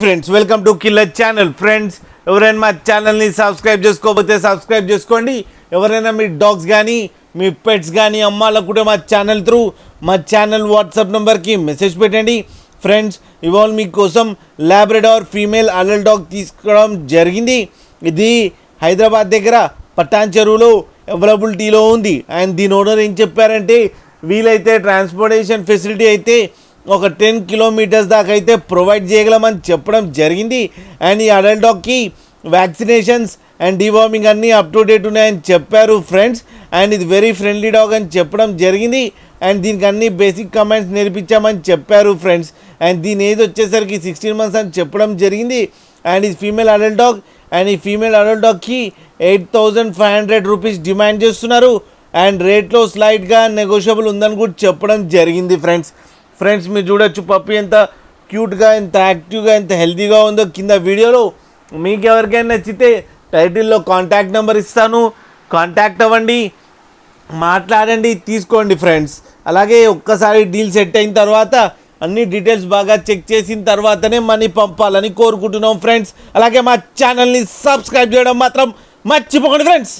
Friends welcome to killer channel. Friends ఎవరైనా మా ఛానల్ని సబ్స్క్రైబ్ చేసుకోకపోతే సబ్స్క్రైబ్ చేసుకోండి. ఎవరైనా మీ డాగ్స్ కానీ మీ పెట్స్ కానీ అమ్మాలనుకుంటే మా ఛానల్ త్రూ మా ఛానల్ వాట్సాప్ నెంబర్కి మెసేజ్ పెట్టండి. ఫ్రెండ్స్ ఇవాళ మీకోసం లాబ్రడార్ ఫీమేల్ అడల్ట్ డాగ్ తీసుకోవడం జరిగింది. ఇది హైదరాబాద్ దగ్గర పట్టాన్ చెరువులో అవైలబిలిటీలో ఉంది. అండ్ దీని ఓనర్ ఏం చెప్పారంటే వీలైతే ట్రాన్స్పోర్టేషన్ ఫెసిలిటీ అయితే ఒక 10 కిలోమీటర్స్ దాకా అయితే ప్రొవైడ్ చేయగలమని చెప్పడం జరిగింది. అండ్ ఈ అడల్ట్ డాగ్కి వ్యాక్సినేషన్స్ అండ్ డివార్మింగ్ అన్నీ అప్ టు డేట్ ఉన్నాయని చెప్పారు ఫ్రెండ్స్. అండ్ ఇది వెరీ ఫ్రెండ్లీ డాగ్ అని చెప్పడం జరిగింది. అండ్ దీనికి అన్ని బేసిక్ కమాండ్స్ నేర్పించామని చెప్పారు ఫ్రెండ్స్. అండ్ దీని ఏజ్ వచ్చేసరికి 16 months అని చెప్పడం జరిగింది. అండ్ ఇది ఫీమేల్ అడల్ట్ డాగ్. అండ్ ఈ ఫీమేల్ అడల్ట్ డాగ్కి 8,500 రూపీస్ డిమాండ్ చేస్తున్నారు. అండ్ రేట్లో స్లైట్గా నెగోషియబుల్ ఉందని కూడా చెప్పడం జరిగింది ఫ్రెండ్స్ మీరు చూడొచ్చు పప్పి ఎంత క్యూట్గా, ఎంత యాక్టివ్గా, ఎంత హెల్తీగా ఉందో కింద వీడియోలో. మీకు ఎవరికైనా నచ్చితే టైటిల్లో కాంటాక్ట్ నెంబర్ ఇస్తాను, కాంటాక్ట్ అవ్వండి, మాట్లాడండి, తీసుకోండి ఫ్రెండ్స్. అలాగే ఒక్కసారి డీల్ సెట్ అయిన తర్వాత అన్ని డీటెయిల్స్ బాగా చెక్ చేసిన తర్వాతనే మనీ పంపాలని కోరుకుంటున్నాం ఫ్రెండ్స్. అలాగే మా ఛానల్ని సబ్స్క్రైబ్ చేయడం మాత్రం మర్చిపోకండి ఫ్రెండ్స్.